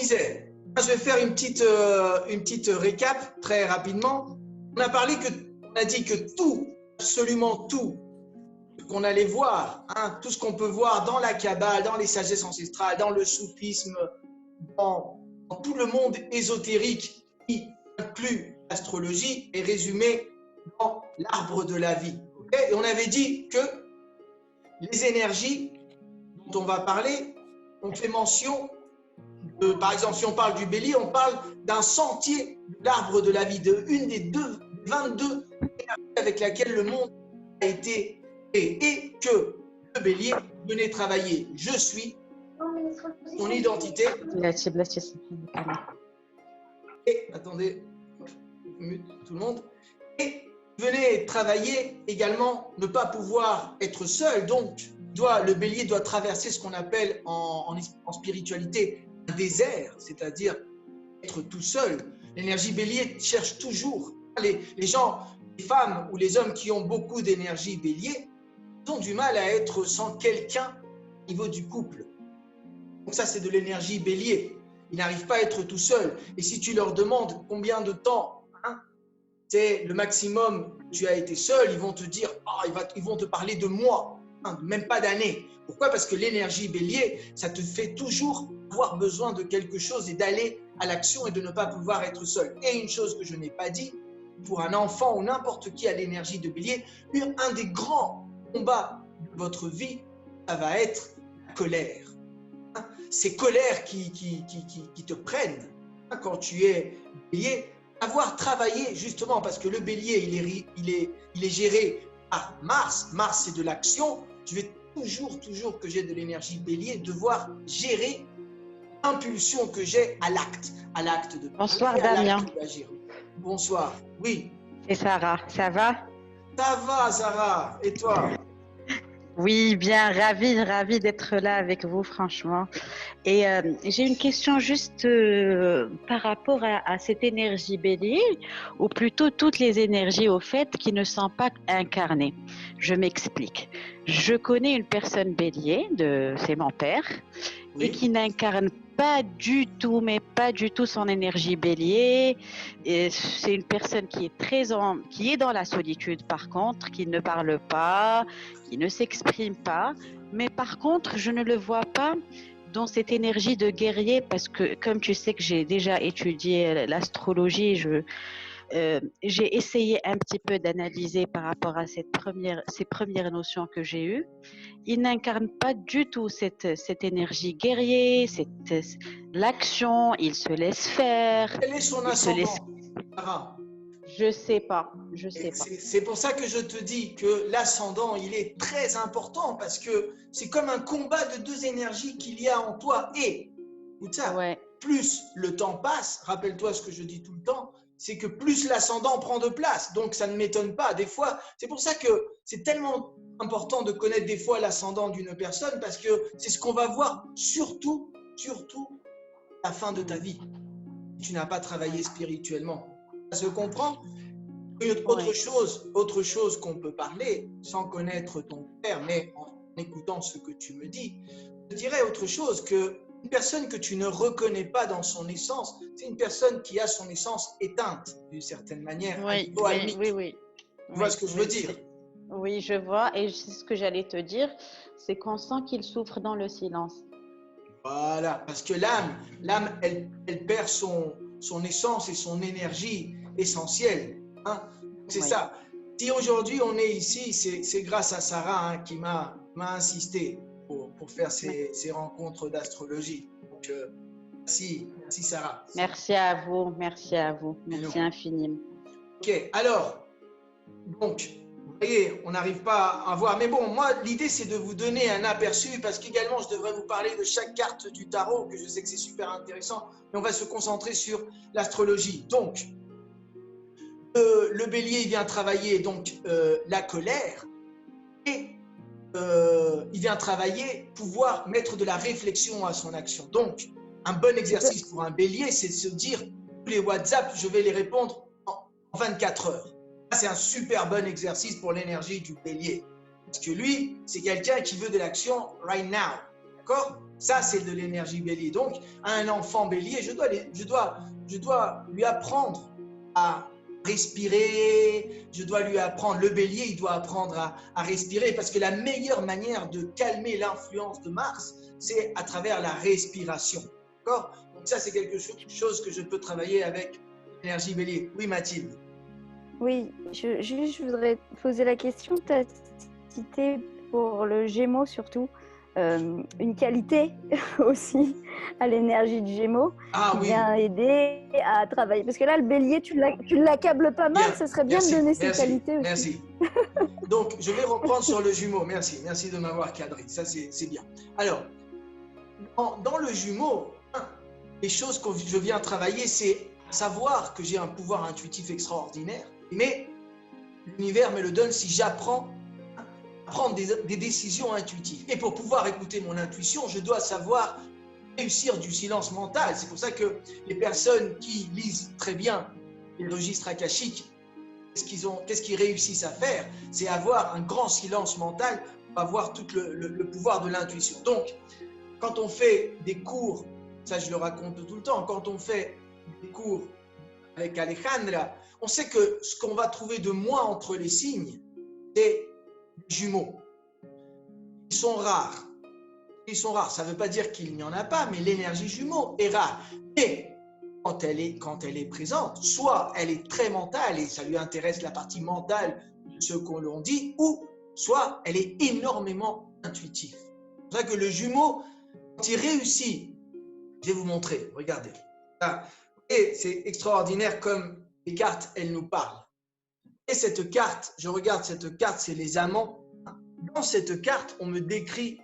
disait, je vais faire une petite récap très rapidement. On a dit que tout, absolument tout, qu'on allait voir, hein, tout ce qu'on peut voir dans la Kabbale, dans les sagesses ancestrales, dans le soufisme, dans tout le monde ésotérique qui inclut l'astrologie, est résumé dans l'arbre de la vie. Okay? Et on avait dit que les énergies dont on va parler, on fait mention de, par exemple, si on parle du bélier, on parle d'un sentier de l'arbre de la vie, une des 22 énergies avec laquelle le monde a été créé, et que le bélier venait travailler. Je suis son identité. Et attendez, tout le monde. Et venez travailler également, ne pas pouvoir être seul. Donc, le bélier doit traverser ce qu'on appelle en spiritualité un désert, c'est-à-dire être tout seul. L'énergie bélier cherche toujours. Les gens, les femmes ou les hommes qui ont beaucoup d'énergie bélier, ont du mal à être sans quelqu'un au niveau du couple. Donc ça, c'est de l'énergie bélier. Ils n'arrivent pas à être tout seuls. Et si tu leur demandes combien de temps, hein, c'est le maximum que tu as été seul, ils vont te dire, ils vont te parler de mois, hein, même pas d'années. Pourquoi? Parce que l'énergie bélier, ça te fait toujours avoir besoin de quelque chose et d'aller à l'action et de ne pas pouvoir être seul. Et une chose que je n'ai pas dit, pour un enfant ou n'importe qui a l'énergie de bélier, un des grands combats de votre vie, ça va être la colère. Ces colères qui te prennent quand tu es bélier, avoir travaillé justement, parce que le bélier, il est géré par Mars. Mars, c'est de l'action. Je vais toujours que j'ai de l'énergie bélier, devoir gérer l'impulsion que j'ai à l'acte de Bonsoir Damien. Bonsoir, oui. C'est Sarah, ça va? Ça va Sarah, et toi? Oui, bien, ravie d'être là avec vous, franchement. Et j'ai une question juste par rapport à cette énergie bélier, ou plutôt toutes les énergies au fait qui ne sont pas incarnées. Je m'explique. Je connais une personne bélier, c'est mon père, oui, et qui n'incarne pas du tout, mais pas du tout son énergie bélier. C'est une personne qui est dans la solitude par contre, qui ne parle pas, qui ne s'exprime pas. Mais par contre, je ne le vois pas dans cette énergie de guerrier parce que, comme tu sais que j'ai déjà étudié l'astrologie, j'ai essayé un petit peu d'analyser par rapport à ces premières notions que j'ai eues. Il n'incarne pas du tout cette énergie guerrier, l'action, il se laisse faire. Quel est son ascendant, Sarah? Je sais pas. C'est pour ça que je te dis que l'ascendant, il est très important parce que c'est comme un combat de deux énergies qu'il y a en toi. Et, écoute ça, ouais, plus le temps passe, rappelle-toi ce que je dis tout le temps, c'est que plus l'ascendant prend de place. Donc, ça ne m'étonne pas. Des fois, c'est pour ça que c'est tellement important de connaître des fois l'ascendant d'une personne parce que c'est ce qu'on va voir surtout à la fin de ta vie. Tu n'as pas travaillé spirituellement. Ça se comprend? Autre chose qu'on peut parler sans connaître ton père, mais en écoutant ce que tu me dis, je dirais autre chose que une personne que tu ne reconnais pas dans son essence, c'est une personne qui a son essence éteinte d'une certaine manière. Oui. Tu vois ce que je veux dire? Oui, je vois. Et c'est ce que j'allais te dire, c'est qu'on sent qu'il souffre dans le silence. Voilà, parce que l'âme, elle perd son essence et son énergie essentielle. Hein? C'est ça. Si aujourd'hui on est ici, c'est grâce à Sarah, hein, qui m'a insisté pour faire ces rencontres d'astrologie. Donc, merci Sarah. Merci à vous, merci infiniment. Ok, alors, donc, vous voyez, on n'arrive pas à voir. Mais bon, moi, l'idée, c'est de vous donner un aperçu parce qu'également, je devrais vous parler de chaque carte du tarot, que je sais que c'est super intéressant, mais on va se concentrer sur l'astrologie. Donc, le bélier, il vient travailler donc la colère et il vient travailler, pouvoir mettre de la réflexion à son action. Donc, un bon exercice pour un bélier, c'est de se dire, tous les WhatsApp, je vais les répondre en 24 heures. C'est un super bon exercice pour l'énergie du bélier. Parce que lui, c'est quelqu'un qui veut de l'action right now. D'accord? Ça, c'est de l'énergie bélier. Donc, un enfant bélier, je dois lui apprendre à respirer, je dois lui apprendre, le bélier, il doit apprendre à respirer parce que la meilleure manière de calmer l'influence de Mars, c'est à travers la respiration. D'accord? Donc ça, c'est quelque chose que je peux travailler avec l'énergie bélier. Oui, Mathilde. Oui, je voudrais poser la question. Tu as cité pour le Gémeaux surtout une qualité aussi à l'énergie du Gémeaux qui vient aider à travailler. Parce que là, le bélier, tu l'accables pas mal, ce serait bien de donner ses qualités aussi. Merci. Donc, je vais reprendre sur le Jumeau. Merci de m'avoir cadré. Ça, c'est bien. Alors, dans le Jumeau, les choses que je viens travailler, c'est savoir que j'ai un pouvoir intuitif extraordinaire, mais l'univers me le donne si j'apprends à prendre des décisions intuitives. Et pour pouvoir écouter mon intuition, je dois savoir réussir du silence mental. C'est pour ça que les personnes qui lisent très bien les registres akashiques, qu'est-ce qu'ils réussissent à faire? C'est avoir un grand silence mental pour avoir tout le pouvoir de l'intuition. Donc, quand on fait des cours, ça je le raconte tout le temps, quand on fait des cours avec Alejandra, on sait que ce qu'on va trouver de moins entre les signes, c'est les jumeaux. Ils sont rares. Ils sont rares. Ça ne veut pas dire qu'il n'y en a pas, mais l'énergie jumeau est rare. Et quand elle est présente, soit elle est très mentale et ça lui intéresse la partie mentale de ce qu'on lui dit, ou soit elle est énormément intuitive. C'est pour ça que le jumeau, quand il réussit, je vais vous montrer, regardez. Et c'est extraordinaire comme les cartes, elles nous parlent. Et cette carte, je regarde cette carte, c'est les amants. Dans cette carte, on me décrit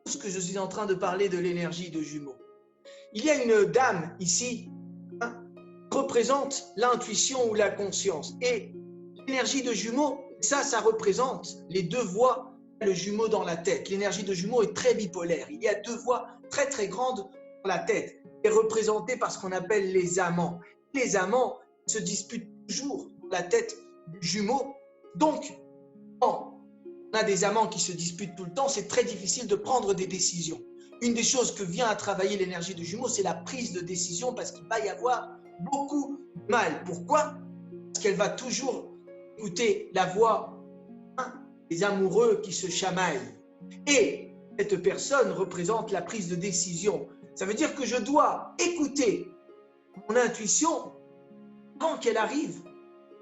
tout ce que je suis en train de parler de l'énergie de jumeaux. Il y a une dame ici qui représente l'intuition ou la conscience. Et l'énergie de jumeaux, ça représente les deux voies, le jumeau dans la tête. L'énergie de jumeaux est très bipolaire. Il y a deux voies très très grandes dans la tête. Elle est représentée par ce qu'on appelle les amants. Les amants se disputent toujours dans la tête du jumeau. Donc, quand on a des amants qui se disputent tout le temps, c'est très difficile de prendre des décisions. Une des choses que vient à travailler l'énergie de jumeaux, c'est la prise de décision parce qu'il va y avoir beaucoup de mal. Pourquoi? Parce qu'elle va toujours écouter la voix des amoureux qui se chamaillent. Et cette personne représente la prise de décision. Ça veut dire que je dois écouter mon intuition avant qu'elle arrive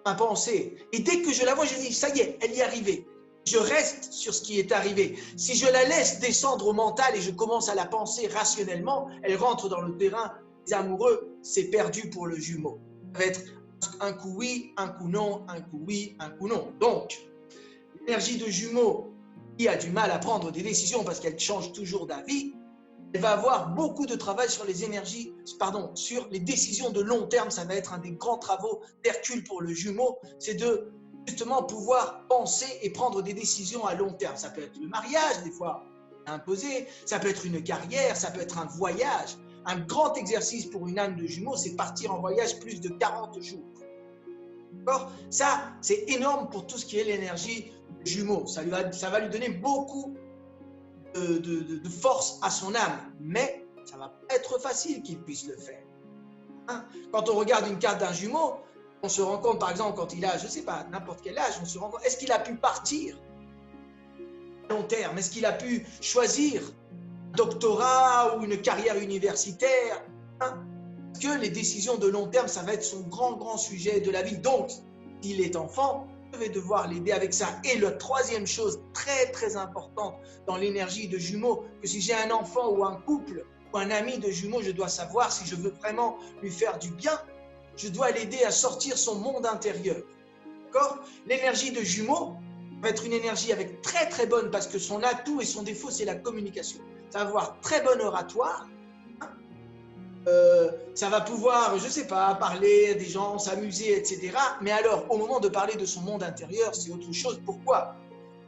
à penser. Et dès que je la vois, je dis, ça y est, elle y est arrivée. Je reste sur ce qui est arrivé. Si je la laisse descendre au mental et je commence à la penser rationnellement, elle rentre dans le terrain des amoureux, c'est perdu pour le jumeau. Ça va être un coup oui, un coup non, un coup oui, un coup non. Donc, l'énergie de jumeau qui a du mal à prendre des décisions parce qu'elle change toujours d'avis, elle va avoir beaucoup de travail sur sur les décisions de long terme. Ça va être un des grands travaux d'Hercule pour le jumeau, c'est de justement pouvoir penser et prendre des décisions à long terme. Ça peut être le mariage, des fois imposé, ça peut être une carrière, ça peut être un voyage. Un grand exercice pour une âme de jumeau, c'est partir en voyage plus de 40 jours. D'accord? Ça, c'est énorme pour tout ce qui est l'énergie de jumeau. Ça va lui donner beaucoup de force à son âme, mais ça va pas être facile qu'il puisse le faire. Quand on regarde une carte d'un jumeau, on se rend compte, par exemple, quand il a, je ne sais pas, n'importe quel âge, on se rend compte, est-ce qu'il a pu partir à long terme? Est-ce qu'il a pu choisir un doctorat ou une carrière universitaire? Parce que les décisions de long terme, ça va être son grand sujet de la vie. Donc, s'il est enfant, je vais devoir l'aider avec ça. Et la troisième chose très importante dans l'énergie de jumeaux, que si j'ai un enfant ou un couple ou un ami de jumeaux, je dois savoir si je veux vraiment lui faire du bien, je dois l'aider à sortir son monde intérieur. D'accord? L'énergie de jumeaux va être une énergie avec très bonne, parce que son atout et son défaut, c'est la communication. Ça va avoir très bon oratoire. Ça va pouvoir, je ne sais pas, parler à des gens, s'amuser, etc. Mais alors, au moment de parler de son monde intérieur, c'est autre chose. Pourquoi?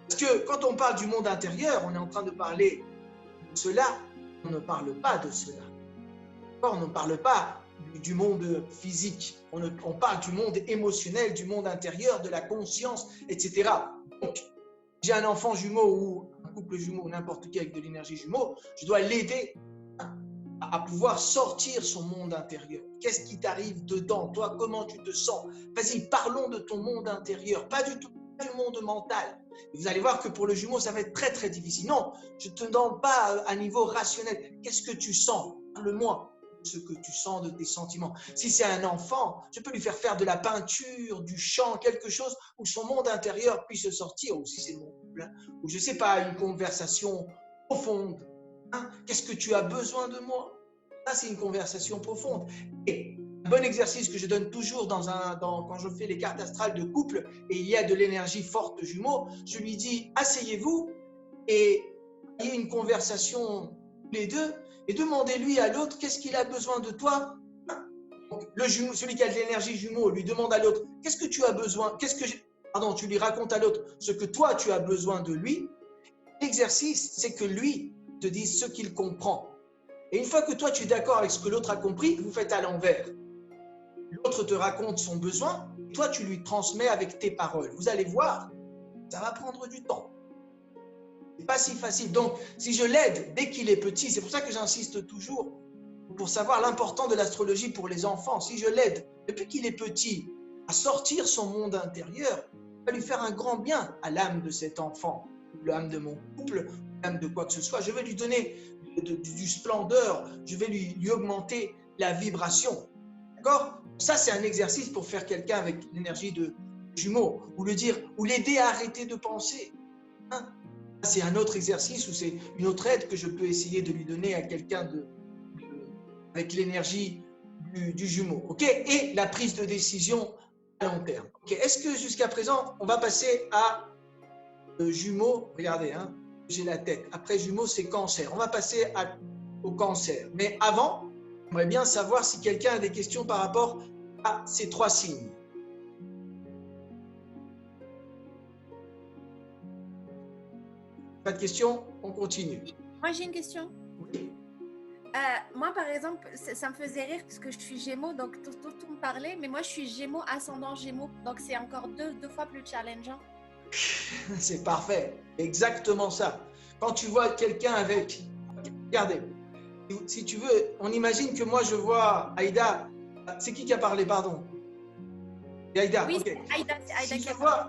Parce que quand on parle du monde intérieur, on est en train de parler de cela, on ne parle pas de cela. On ne parle pas du monde physique, on parle du monde émotionnel, du monde intérieur, de la conscience, etc. Donc, j'ai un enfant jumeau ou un un couple jumeau, n'importe qui avec de l'énergie jumeau, je dois l'aider à pouvoir sortir son monde intérieur. Qu'est-ce qui t'arrive dedans? Toi, comment tu te sens? Vas-y, parlons de ton monde intérieur, pas du tout du monde mental. Et vous allez voir que pour le jumeau, ça va être très, très difficile. Non, je ne te demande pas à niveau rationnel. Qu'est-ce que tu sens? Parle-moi ce que tu sens de tes sentiments. Si c'est un enfant, je peux lui faire de la peinture, du chant, quelque chose où son monde intérieur puisse sortir, ou si c'est mon couple, hein, ou je ne sais pas, une conversation profonde. Hein? Qu'est-ce que tu as besoin de moi? Ça, c'est une conversation profonde. Et un bon exercice que je donne toujours quand je fais les cartes astrales de couple et il y a de l'énergie forte jumeau, je lui dis, asseyez-vous et ayez une conversation les deux et demandez-lui à l'autre qu'est-ce qu'il a besoin de toi. Donc, le jumeau, celui qui a de l'énergie jumeau, lui demande à l'autre, qu'est-ce que tu as besoin? Tu lui racontes à l'autre ce que toi tu as besoin de lui. L'exercice, c'est que lui te dise ce qu'il comprend. Et une fois que toi, tu es d'accord avec ce que l'autre a compris, vous faites à l'envers. L'autre te raconte son besoin, et toi, tu lui transmets avec tes paroles. Vous allez voir, ça va prendre du temps. Ce n'est pas si facile. Donc, si je l'aide dès qu'il est petit, c'est pour ça que j'insiste toujours pour savoir l'importance de l'astrologie pour les enfants. Si je l'aide depuis qu'il est petit à sortir son monde intérieur, ça va lui faire un grand bien à l'âme de cet enfant, l'âme de mon couple, l'âme de quoi que ce soit. Je vais lui donner du splendeur, je vais lui augmenter la vibration. D'accord? Ça, c'est un exercice pour faire quelqu'un avec l'énergie de jumeau, ou l'aider à arrêter de penser. Hein? C'est un autre exercice ou c'est une autre aide que je peux essayer de lui donner à quelqu'un avec l'énergie du jumeau. Ok? Et la prise de décision à long terme. Ok? Est-ce que jusqu'à présent, on va passer à jumeau? Regardez, hein? J'ai la tête. Après jumeau, c'est cancer. On va passer au cancer. Mais avant, j'aimerais bien savoir si quelqu'un a des questions par rapport à ces trois signes. Pas de questions? On continue. Moi, j'ai une question. Oui. Moi, par exemple, ça me faisait rire parce que je suis Gémeaux, donc tout me parlait, mais moi, je suis Gémeaux, ascendant Gémeaux, donc c'est encore deux fois plus challengeant. C'est parfait, exactement ça. Quand tu vois quelqu'un avec... Regardez, si tu veux, on imagine que moi je vois Aïda. C'est qui a parlé, pardon? Aïda, oui, ok. Aïda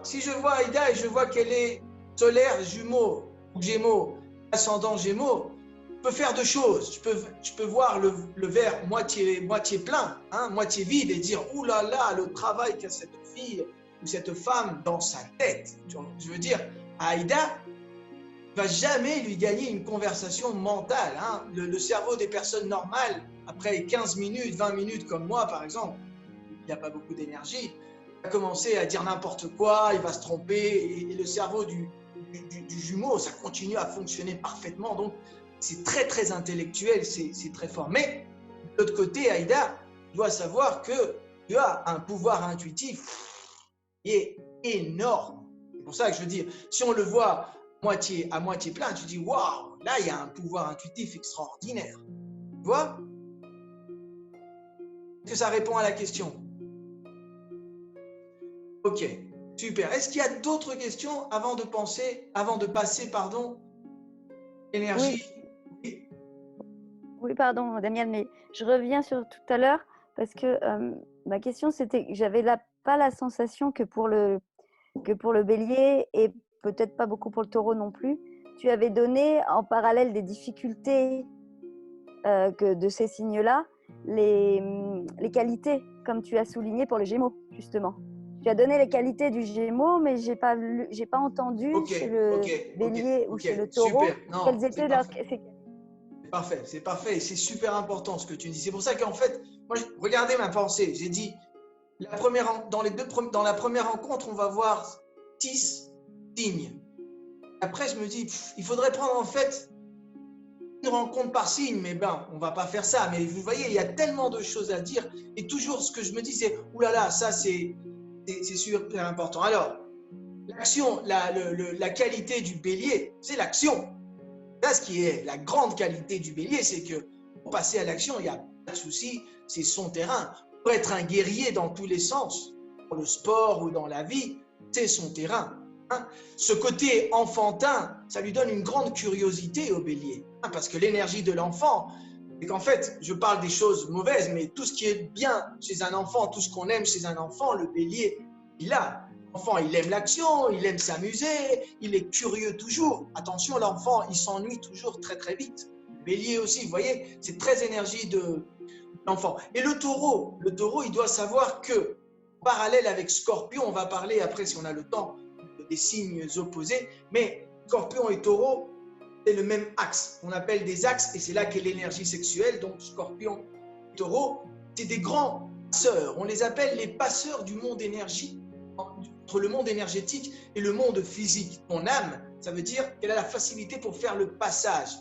Si je vois Aïda et je vois qu'elle est solaire, jumeau, gémeaux, ascendant gémeaux, je peux faire deux choses. Je peux voir le verre moitié plein, hein, moitié vide et dire « Ouh là là, le travail qu'a cette fille ou cette femme dans sa tête. » Je veux dire, Aïda ne va jamais lui gagner une conversation mentale. Hein. Le cerveau des personnes normales, après 15 minutes, 20 minutes comme moi par exemple, il n'y a pas beaucoup d'énergie, il va commencer à dire n'importe quoi, il va se tromper et le cerveau du jumeau, ça continue à fonctionner parfaitement. Donc, c'est très, très intellectuel, c'est très fort. Mais, de l'autre côté, Aïda, tu dois savoir que tu as un pouvoir intuitif qui est énorme. C'est pour ça que je veux dire, si on le voit à moitié plein, tu dis, waouh, là, il y a un pouvoir intuitif extraordinaire. Tu vois? Est-ce que ça répond à la question? Ok, super. Est-ce qu'il y a d'autres questions avant de passer, l'énergie? Oui, pardon, Damien, mais je reviens sur tout à l'heure parce que ma question, c'était que j'avais pas la sensation que pour le bélier et peut-être pas beaucoup pour le taureau non plus, tu avais donné en parallèle des difficultés que de ces signes-là, les qualités, comme tu as souligné pour le Gémeaux, justement. Tu as donné les qualités du Gémeaux, mais j'ai pas entendu chez le bélier ou chez le taureau quelles étaient leurs qualités. Parfait, c'est parfait et c'est super important ce que tu dis. C'est pour ça qu'en fait, moi, regardez ma pensée. J'ai dit, dans la première rencontre, on va voir 6 signes. Après, je me dis, il faudrait prendre en fait une rencontre par signe, mais on va pas faire ça. Mais vous voyez, il y a tellement de choses à dire et toujours ce que je me dis, c'est, oulala, ça c'est super important. Alors, l'action, la qualité du bélier, c'est l'action. Là, ce qui est la grande qualité du bélier, c'est que pour passer à l'action, il n'y a pas de souci, c'est son terrain. Pour être un guerrier dans tous les sens, dans le sport ou dans la vie, c'est son terrain. hein. Ce côté enfantin, ça lui donne une grande curiosité au bélier, hein, parce que l'énergie de l'enfant, c'est qu'en fait, je parle des choses mauvaises, mais tout ce qui est bien chez un enfant, tout ce qu'on aime chez un enfant, le bélier, il a. L'enfant, il aime l'action, il aime s'amuser, il est curieux toujours. Attention, l'enfant, il s'ennuie toujours très très vite. Le bélier aussi, vous voyez, c'est très énergie de l'enfant. Et le taureau, il doit savoir que, parallèle avec Scorpion, on va parler après si on a le temps des signes opposés, mais Scorpion et Taureau, c'est le même axe. On appelle des axes et c'est là qu'est l'énergie sexuelle. Donc Scorpion et Taureau, c'est des grands passeurs. On les appelle les passeurs du monde énergie, entre le monde énergétique et le monde physique. Ton âme, ça veut dire qu'elle a la facilité pour faire le passage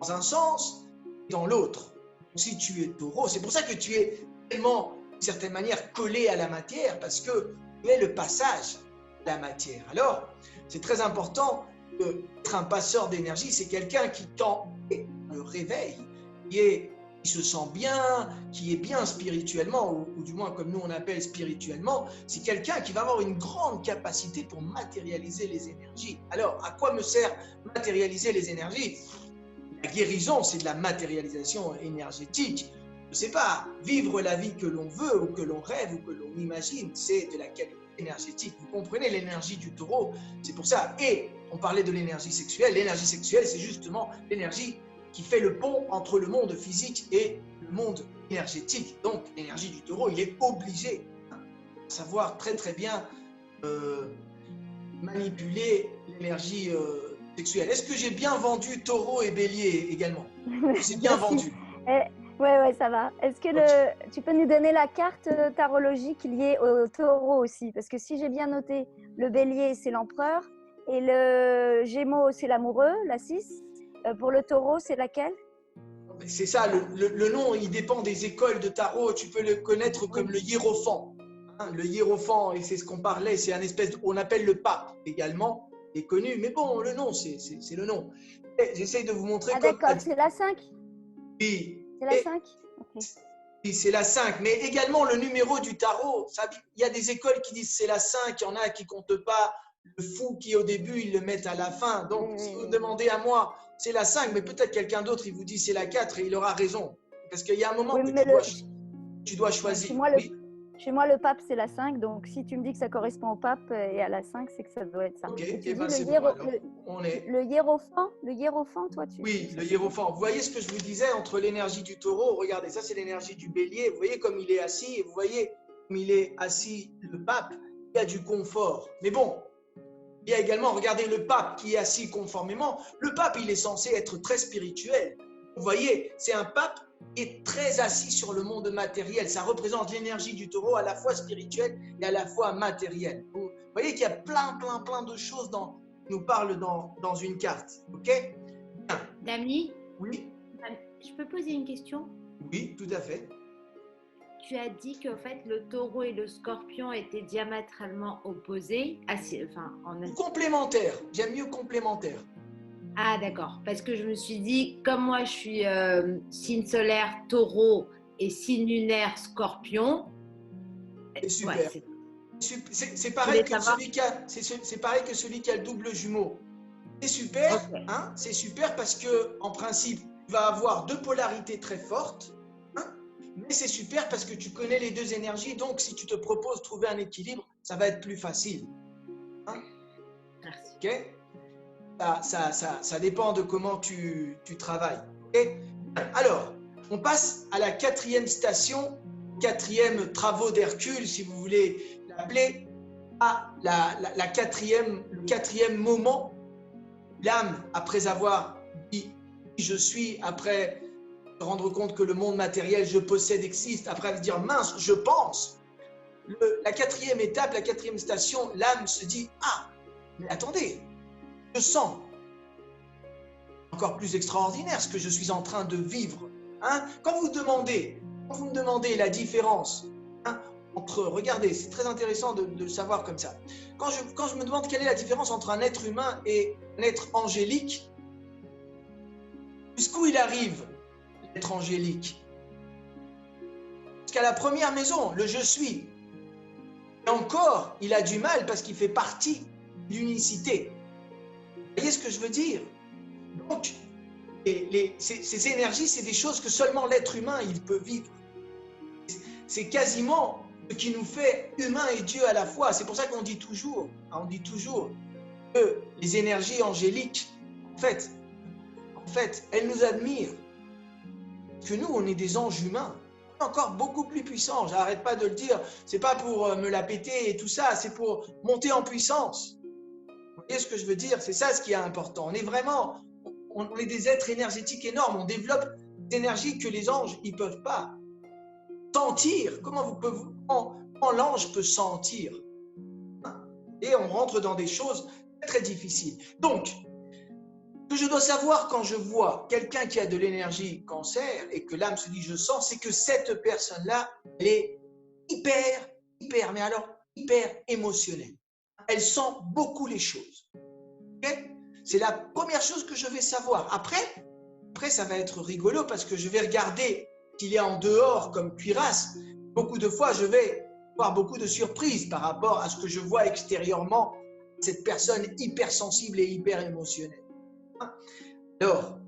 dans un sens et dans l'autre. Si tu es Taureau, c'est pour ça que tu es tellement, d'une certaine manière, collé à la matière, parce que tu es le passage de la matière. Alors, c'est très important d'être un passeur d'énergie. C'est quelqu'un qui, quand le réveil, qui se sent bien, qui est bien spirituellement, ou du moins comme nous on appelle spirituellement, c'est quelqu'un qui va avoir une grande capacité pour matérialiser les énergies. Alors, à quoi me sert matérialiser les énergies? La guérison, c'est de la matérialisation énergétique. Je ne sais pas, vivre la vie que l'on veut, ou que l'on rêve, ou que l'on imagine, c'est de la qualité énergétique. Vous comprenez l'énergie du taureau, c'est pour ça. Et on parlait de l'énergie sexuelle. L'énergie sexuelle, c'est justement l'énergie qui fait le pont entre le monde physique et le monde énergétique. Donc, l'énergie du taureau, il est obligé de savoir très très bien manipuler l'énergie sexuelle. Est-ce que j'ai bien vendu taureau et bélier également? J'ai bien vendu. Ouais, ça va. Est-ce que tu peux nous donner la carte tarologique liée au taureau aussi? Parce que si j'ai bien noté, le bélier, c'est l'empereur, et le gémeaux, c'est l'amoureux, la 6. Pour le taureau, c'est laquelle? C'est ça, le nom, il dépend des écoles de tarot. Tu peux le connaître comme le hiérophant. Hein, le hiérophant, et c'est ce qu'on parlait, c'est un espèce, on appelle le pape également, est connu. Mais bon, le nom, c'est le nom. J'essaye de vous montrer comme… D'accord, c'est la 5? Oui. C'est la 5? Okay. Oui, c'est la 5. Mais également, le numéro du tarot, il y a des écoles qui disent c'est la 5, il y en a qui ne comptent pas. Le fou qui au début, ils le mettent à la fin. Donc, si vous me demandez à moi, c'est la 5, mais peut-être quelqu'un d'autre, il vous dit c'est la 4 et il aura raison. Parce qu'il y a un moment que tu dois choisir. Chez moi, le pape, c'est la 5. Donc, si tu me dis que ça correspond au pape et à la 5, c'est que ça doit être ça. Ok, et ben c'est bon. Le hiérophant, toi, tu… Oui, le hiérophant. Vous voyez ce que je vous disais entre l'énergie du taureau, regardez, ça c'est l'énergie du bélier. Vous voyez comme il est assis, et vous voyez comme il est assis, le pape, il y a du confort. Mais bon, il y a également, regardez le pape qui est assis conformément. Le pape, il est censé être très spirituel. Vous voyez, c'est un pape qui est très assis sur le monde matériel. Ça représente l'énergie du taureau à la fois spirituelle et à la fois matérielle. Vous voyez qu'il y a plein de choses qui nous parlent dans une carte. Ok? Bien. Dami? Oui. Je peux poser une question? Oui, tout à fait. Tu as dit qu'en fait, le taureau et le scorpion étaient diamétralement opposés. Complémentaires. J'aime mieux complémentaires. Ah, d'accord. Parce que je me suis dit, comme moi, je suis signe solaire taureau et signe lunaire scorpion. C'est super. Ouais, c'est pareil que celui qui a le double jumeau. C'est super, okay. Hein, c'est super parce que en principe, tu vas avoir deux polarités très fortes. Mais c'est super parce que tu connais les deux énergies, donc si tu te proposes de trouver un équilibre, ça va être plus facile. Hein? Merci. Okay? Ça dépend de comment tu travailles. Okay? Alors, on passe à la 4e station, 4e travaux d'Hercule, si vous voulez l'appeler, à le 4e moment. L'âme, après avoir dit « je suis », après se rendre compte que le monde matériel, je possède, existe, après se dire mince, je pense. La 4e étape, la 4e station, l'âme se dit ah, mais attendez, je sens encore plus extraordinaire ce que je suis en train de vivre. Hein? Quand vous me demandez la différence entre, regardez, c'est très intéressant de le savoir comme ça. Quand je me demande quelle est la différence entre un être humain et un être angélique, jusqu'où il arrive l'être angélique? Jusqu'à la première maison, le je suis. Et encore, il a du mal parce qu'il fait partie l'unicité. Vous voyez ce que je veux dire? Donc, ces énergies, c'est des choses que seulement l'être humain, il peut vivre. C'est quasiment ce qui nous fait humain et Dieu à la fois. C'est pour ça qu'on dit toujours que les énergies angéliques, en fait, elles nous admirent. Parce que nous, on est des anges humains, encore beaucoup plus puissants. J'arrête pas de le dire. C'est pas pour me la péter et tout ça, c'est pour monter en puissance. Vous voyez ce que je veux dire? C'est ça ce qui est important. On est vraiment, on est des êtres énergétiques énormes. On développe des énergies que les anges, ils peuvent pas sentir. Comment l'ange peut sentir? Et on rentre dans des choses très difficiles. Donc, ce que je dois savoir quand je vois quelqu'un qui a de l'énergie cancer et que l'âme se dit je sens, c'est que cette personne-là, elle est hyper émotionnelle. Elle sent beaucoup les choses. Okay? C'est la première chose que je vais savoir. Après, ça va être rigolo parce que je vais regarder qu'il y a en dehors comme cuirasse. Beaucoup de fois, je vais avoir beaucoup de surprises par rapport à ce que je vois extérieurement, cette personne hypersensible et hyper émotionnelle. Alors,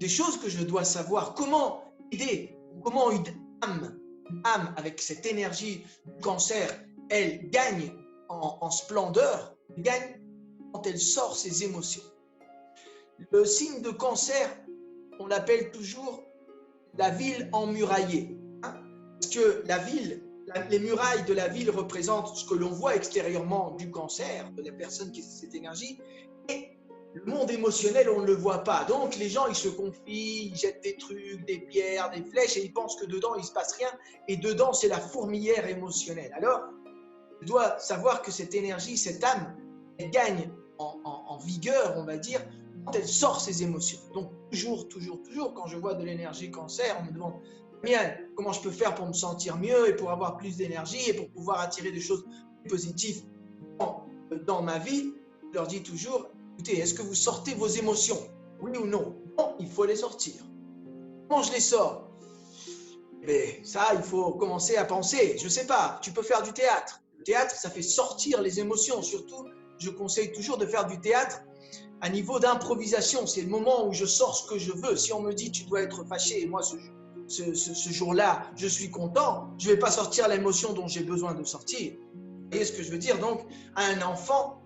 des choses que je dois savoir, comment aider, comment une âme avec cette énergie du cancer, elle gagne en splendeur, elle gagne quand elle sort ses émotions. Le signe de cancer, on l'appelle toujours la ville emmuraillée. Parce que la ville, les murailles de la ville représentent ce que l'on voit extérieurement du cancer, de la personne qui a cette énergie, et le monde émotionnel, on ne le voit pas. Donc, les gens, ils se confient, ils jettent des trucs, des pierres, des flèches, et ils pensent que dedans, il ne se passe rien. Et dedans, c'est la fourmilière émotionnelle. Alors, je dois savoir que cette énergie, cette âme, elle gagne en vigueur, on va dire, quand elle sort ses émotions. Donc, toujours, quand je vois de l'énergie cancer, on me demande, bien, comment je peux faire pour me sentir mieux et pour avoir plus d'énergie et pour pouvoir attirer des choses positives dans ma vie? Je leur dis toujours, écoutez, est-ce que vous sortez vos émotions? Oui ou non? Non, il faut les sortir. Comment je les sors? Mais ça, il faut commencer à penser. Je ne sais pas, tu peux faire du théâtre. Le théâtre, ça fait sortir les émotions. Surtout, je conseille toujours de faire du théâtre à niveau d'improvisation. C'est le moment où je sors ce que je veux. Si on me dit, tu dois être fâché, et moi, ce jour-là, je suis content, je ne vais pas sortir l'émotion dont j'ai besoin de sortir. Vous voyez ce que je veux dire? Donc, un enfant,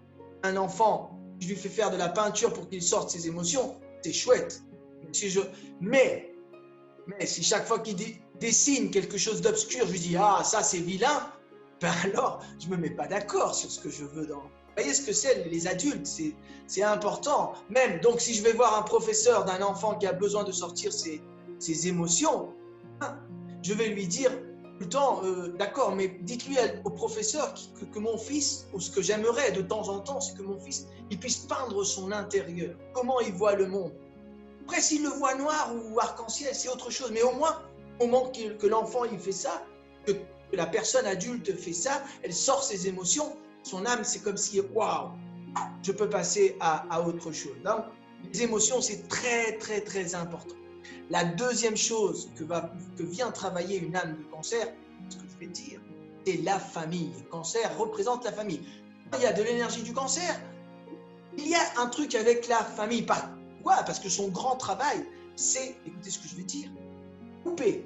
je lui fais faire de la peinture pour qu'il sorte ses émotions, c'est chouette. Mais si chaque fois qu'il dessine quelque chose d'obscur, je lui dis « Ah, ça c'est vilain », ben alors, je ne me mets pas d'accord sur ce que je veux dans... Vous voyez ce que c'est, les adultes, c'est important. Même, donc si je vais voir un professeur d'un enfant qui a besoin de sortir ses émotions, je vais lui dire tout le temps, d'accord, mais dites-lui au professeur que mon fils, ou ce que j'aimerais de temps en temps, c'est que mon fils, il puisse peindre son intérieur, comment il voit le monde. Après, s'il le voit noir ou arc-en-ciel, c'est autre chose, mais au moins, au moment que l'enfant il fait ça, que la personne adulte fait ça, elle sort ses émotions, son âme, c'est comme si, waouh, je peux passer à autre chose. Donc, les émotions, c'est très important. La deuxième chose que vient travailler une âme de cancer, ce que je vais dire, c'est la famille. Le cancer représente la famille. Il y a de l'énergie du cancer, il y a un truc avec la famille. Pourquoi? Parce que son grand travail, c'est, écoutez ce que je vais dire, couper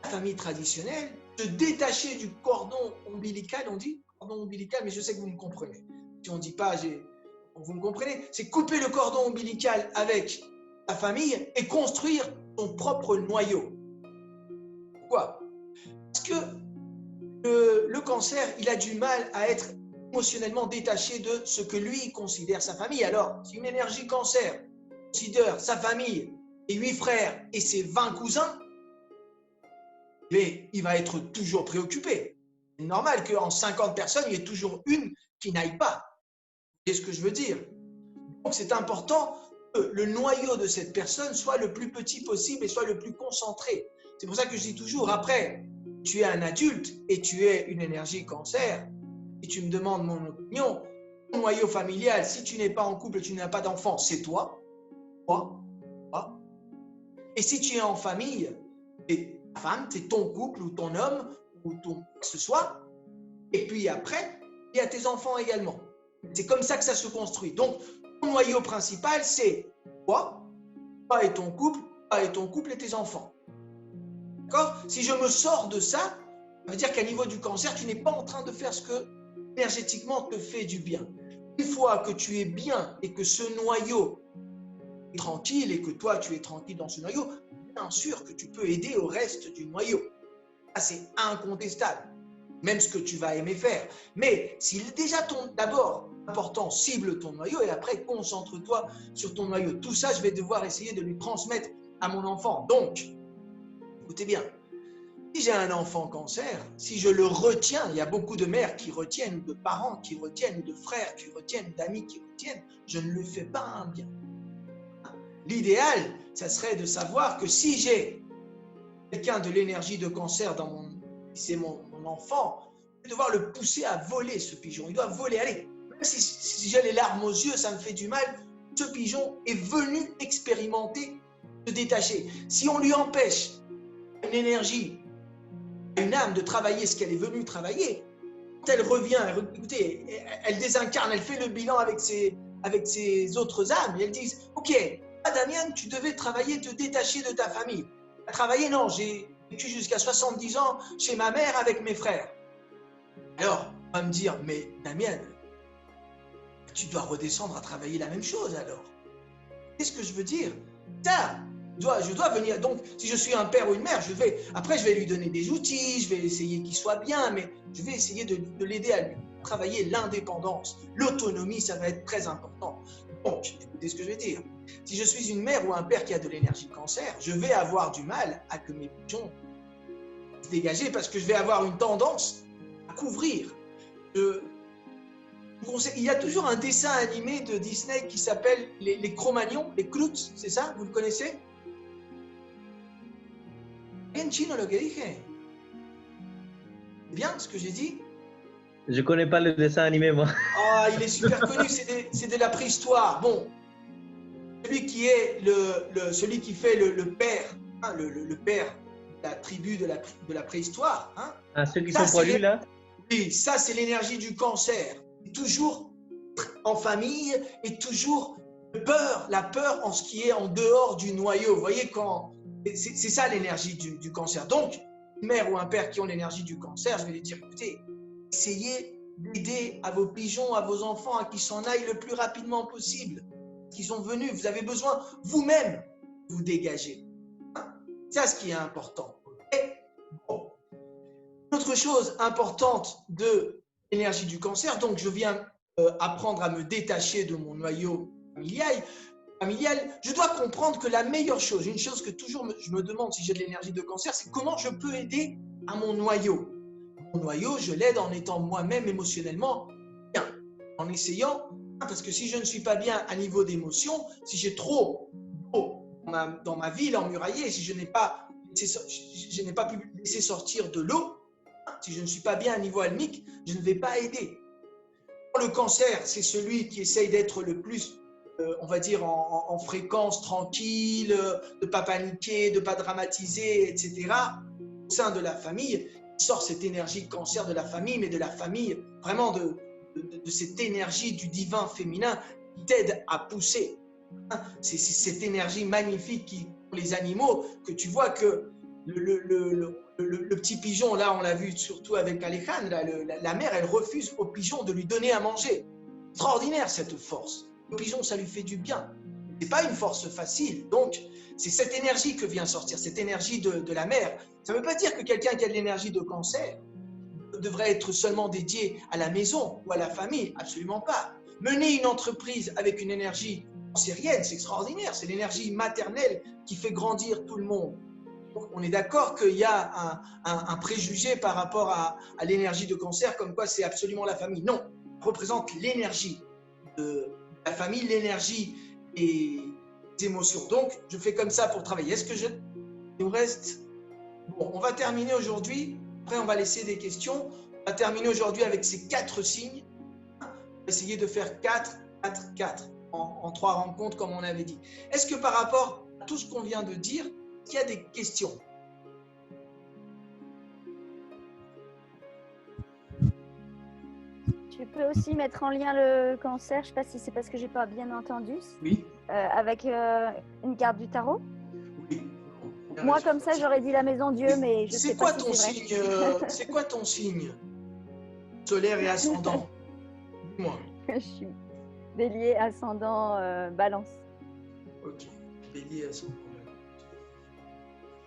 la famille traditionnelle, se détacher du cordon ombilical, on dit cordon ombilical, mais je sais que vous me comprenez. Si on ne dit pas, vous me comprenez, c'est couper le cordon ombilical avec la famille et construire son propre noyau. Pourquoi? Parce que le cancer, il a du mal à être émotionnellement détaché de ce que lui considère sa famille. Alors, si une énergie cancer considère sa famille, et 8 frères et ses 20 cousins, mais il va être toujours préoccupé. C'est normal qu'en 50 personnes, il y ait toujours une qui n'aille pas. C'est ce que je veux dire. Donc, c'est important que le noyau de cette personne soit le plus petit possible et soit le plus concentré. C'est pour ça que je dis toujours, après, tu es un adulte et tu es une énergie cancer, et tu me demandes mon opinion, ton noyau familial, si tu n'es pas en couple et tu n'as pas d'enfant, c'est toi. Et si tu es en famille, c'est ta femme, c'est ton couple ou ton homme ou ton quoi que ce soit. Et puis après, il y a tes enfants également. C'est comme ça que ça se construit. Donc, ton noyau principal, c'est toi et ton couple, et tes enfants. D'accord? Si je me sors de ça, ça veut dire qu'à niveau du cancer, tu n'es pas en train de faire ce que énergétiquement te fait du bien. Une fois que tu es bien et que ce noyau est tranquille et que toi, tu es tranquille dans ce noyau, bien sûr que tu peux aider au reste du noyau. Ça, c'est incontestable, même ce que tu vas aimer faire. Mais s'il est déjà d'abord important, cible ton noyau et après, concentre-toi sur ton noyau. Tout ça, je vais devoir essayer de lui transmettre à mon enfant. Donc, écoutez bien, si j'ai un enfant cancer, si je le retiens, il y a beaucoup de mères qui retiennent, ou de parents qui retiennent, ou de frères qui retiennent, d'amis qui retiennent, je ne lui fais pas un bien. L'idéal, ça serait de savoir que si j'ai quelqu'un de l'énergie de cancer dans c'est mon enfant, je vais devoir le pousser à voler ce pigeon. Il doit voler, allez, même si j'ai les larmes aux yeux, ça me fait du mal, ce pigeon est venu expérimenter, se détacher. Si on lui empêche une énergie, une âme de travailler ce qu'elle est venue travailler, quand elle revient, écoutez, elle désincarne, elle fait le bilan avec ses autres âmes et elles disent, ok, Damien, tu devais travailler, te détacher de ta famille. Travailler, non, j'ai vécu jusqu'à 70 ans chez ma mère avec mes frères. Alors, on va me dire, mais Damien, tu dois redescendre à travailler la même chose alors. Qu'est-ce que je veux dire? Ça, je dois venir. Donc, si je suis un père ou une mère, après, je vais lui donner des outils, je vais essayer qu'il soit bien, mais je vais essayer de l'aider à lui travailler l'indépendance. L'autonomie, ça va être très important. Donc, écoutez ce que je vais dire. Si je suis une mère ou un père qui a de l'énergie cancer, je vais avoir du mal à que mes pigeons se dégagent parce que je vais avoir une tendance à couvrir. Il y a toujours un dessin animé de Disney qui s'appelle les Cro-Magnons, les Cloots, c'est ça? Vous le connaissez? Bien chino lo que dije. C'est bien ce que j'ai dit? Je connais pas le dessin animé, moi. Ah, il est super connu, c'est de la préhistoire. Bon, celui qui est celui qui fait le père, hein, le père de la tribu de la préhistoire. Hein. Ah, ceux qui sont poilus là? Oui, ça c'est l'énergie du cancer. Toujours en famille et toujours la peur en ce qui est en dehors du noyau. Vous voyez, c'est ça l'énergie du cancer. Donc, une mère ou un père qui ont l'énergie du cancer, je vais lui dire, écoutez, essayez d'aider à vos pigeons, à vos enfants, à qu'ils s'en aillent le plus rapidement possible. Qu'ils sont venus, vous avez besoin vous-même de vous dégager. Hein? C'est ça ce qui est important. Et, bon. Autre chose importante de l'énergie du cancer, donc je viens apprendre à me détacher de mon noyau familial, je dois comprendre que la meilleure chose, une chose que toujours je me demande si j'ai de l'énergie de cancer, c'est comment je peux aider à mon noyau. Mon noyau, je l'aide en étant moi-même émotionnellement bien, en essayant, parce que si je ne suis pas bien à niveau d'émotion, si j'ai trop d'eau dans ma ville emmuraillée, si je n'ai pas pu laisser sortir de l'eau, si je ne suis pas bien à niveau almique, je ne vais pas aider. Le cancer, c'est celui qui essaye d'être le plus, on va dire, en fréquence tranquille, de ne pas paniquer, de ne pas dramatiser, etc. Au sein de la famille, il sort cette énergie de cancer de la famille, mais de la famille, vraiment de cette énergie du divin féminin qui t'aide à pousser. C'est cette énergie magnifique qui, pour les animaux, que tu vois que le petit pigeon, là, on l'a vu surtout avec Alejandra, la mère, elle refuse au pigeon de lui donner à manger. Extraordinaire cette force. Le pigeon, ça lui fait du bien. Ce n'est pas une force facile. Donc, c'est cette énergie que vient sortir, cette énergie de la mère. Ça ne veut pas dire que quelqu'un qui a de l'énergie de cancer devrait être seulement dédié à la maison ou à la famille. Absolument pas. Mener une entreprise avec une énergie cancérienne, c'est extraordinaire. C'est l'énergie maternelle qui fait grandir tout le monde. Donc, on est d'accord qu'il y a un préjugé par rapport à l'énergie de cancer, comme quoi c'est absolument la famille. Non, ça représente l'énergie de la famille, l'énergie et les émotions. Donc, je fais comme ça pour travailler. Est-ce que il nous reste... Bon, on va terminer aujourd'hui. Après, on va laisser des questions. On va terminer aujourd'hui avec ces 4 signes. On va essayer de faire 4, 4, 4 en 3 rencontres, comme on avait dit. Est-ce que par rapport à tout ce qu'on vient de dire, il y a des questions? Tu peux aussi mettre en lien le cancer, je ne sais pas si c'est parce que j'ai pas bien entendu, Oui. avec une carte du tarot. Oui. Moi, comme ça, j'aurais dit la maison Dieu, mais je sais pas si c'est vrai. C'est quoi ton signe solaire et ascendant? Dis-moi. Je suis bélier, ascendant, balance. Ok. Bélier, ascendant.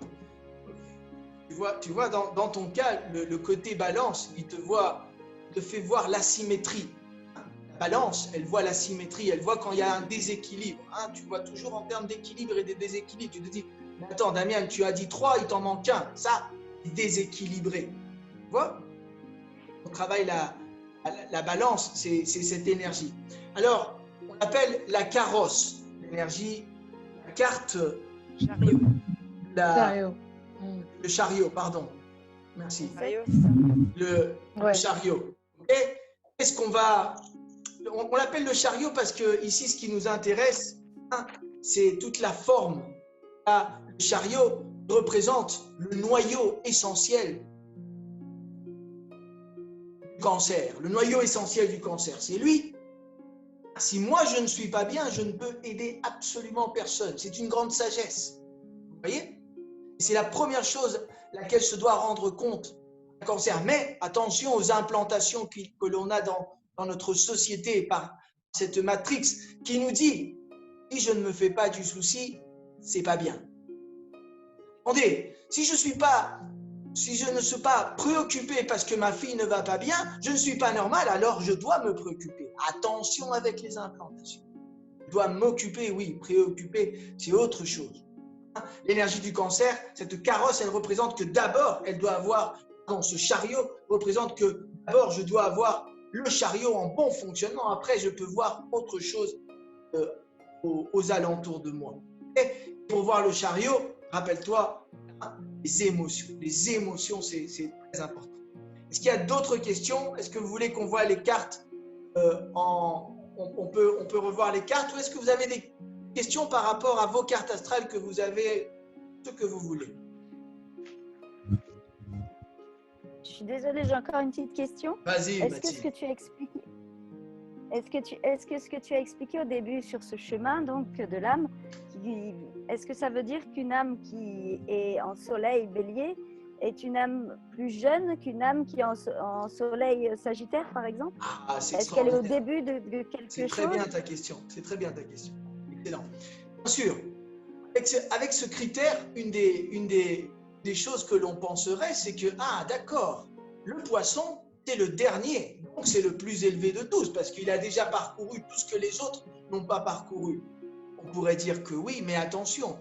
Okay. Tu vois dans ton cas, le côté balance, il te fait voir l'asymétrie. La balance, elle voit l'asymétrie, elle voit quand il y a un déséquilibre. Hein, tu vois toujours en termes d'équilibre et de déséquilibre. Tu te dis, mais attends, Damien, tu as dit 3, il t'en manque un. Ça, c'est déséquilibré. Tu vois? On travaille la balance, c'est cette énergie. Alors, on appelle la carrosse, l'énergie, la carte, Chariot. le chariot, pardon. Merci. Chariot, Le Ouais. chariot. Okay? Qu'est-ce qu'on va... On l'appelle le chariot parce que ici, ce qui nous intéresse, hein, c'est toute la forme. Là, le chariot représente le noyau essentiel du cancer. Le noyau essentiel du cancer, c'est lui. Si moi, je ne suis pas bien, je ne peux aider absolument personne. C'est une grande sagesse. Vous voyez? C'est la première chose laquelle se doit rendre compte un cancer. Mais attention aux implantations que l'on a dans notre société par cette matrix qui nous dit si je ne me fais pas du souci, c'est pas bien. Attendez, si je ne suis pas préoccupé parce que ma fille ne va pas bien, je ne suis pas normal, alors je dois me préoccuper. Attention avec les implantations. Je dois m'occuper, oui, préoccuper, c'est autre chose. L'énergie du cancer, cette carrosse, elle représente que d'abord, elle doit avoir, dans ce chariot, représente que d'abord, je dois avoir le chariot en bon fonctionnement. Après, je peux voir autre chose aux alentours de moi. Et pour voir le chariot, rappelle-toi, hein, les émotions. Les émotions, c'est très important. Est-ce qu'il y a d'autres questions? Est-ce que vous voulez qu'on voit les cartes on peut revoir les cartes, ou est-ce que vous avez des questions par rapport à vos cartes astrales que vous avez, ce que vous voulez? Je suis désolée, j'ai encore une petite question. Vas-y, Est-ce que ce que tu as expliqué, ce que tu as expliqué au début sur ce chemin donc de l'âme, est-ce que ça veut dire qu'une âme qui est en soleil bélier est une âme plus jeune qu'une âme qui est en soleil sagittaire, par exemple? Ah, c'est Est-ce qu'elle est au extraordinaire. début de quelque chose? C'est très bien ta question. C'est très bien ta question. Excellent. Bien sûr, avec ce critère, une des choses que l'on penserait, c'est que, ah, d'accord, le poisson, c'est le dernier, donc c'est le plus élevé de tous, parce qu'il a déjà parcouru tout ce que les autres n'ont pas parcouru. On pourrait dire que oui, mais attention.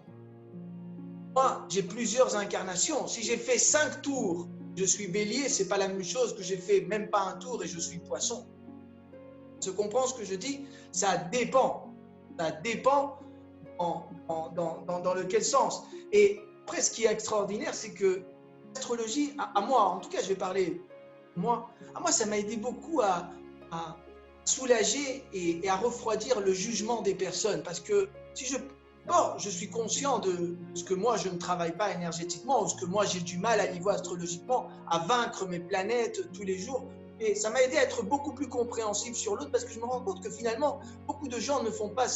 Moi, j'ai plusieurs incarnations. Si j'ai fait 5 tours, je suis bélier, c'est pas la même chose que j'ai fait même pas un tour et je suis poisson. Tu comprends ce que je dis? Ça dépend. Ça dépend dans lequel sens. Et après, ce qui est extraordinaire, c'est que l'astrologie, à moi, en tout cas, je vais parler, à moi, ça m'a aidé beaucoup à soulager et à refroidir le jugement des personnes. Parce que si je suis conscient de ce que moi, je ne travaille pas énergétiquement, ou ce que moi, j'ai du mal à niveau astrologiquement, à vaincre mes planètes tous les jours. Et ça m'a aidé à être beaucoup plus compréhensif sur l'autre, parce que je me rends compte que finalement, beaucoup de gens ne font pas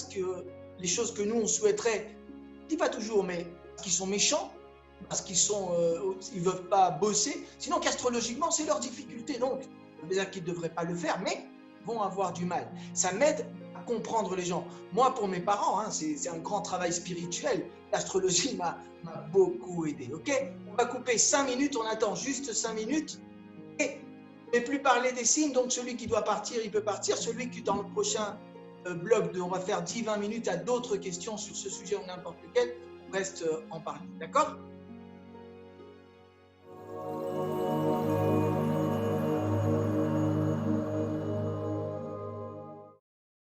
les choses que nous, on souhaiterait. Je dis pas toujours, mais parce qu'ils sont méchants, parce qu'ils ne veulent pas bosser. Sinon, qu'astrologiquement, c'est leur difficulté. Donc, ça veut dire qu'ils ne devraient pas le faire, mais vont avoir du mal. Ça m'aide à comprendre les gens. Moi, pour mes parents, hein, c'est un grand travail spirituel. L'astrologie m'a beaucoup aidé. Ok, on va couper 5 minutes, on attend juste 5 minutes. Et je ne vais plus parler des signes, donc celui qui doit partir, il peut partir. Celui qui, dans le prochain blog, on va faire 10-20 minutes à d'autres questions sur ce sujet ou n'importe lequel, on reste en parler. D'accord?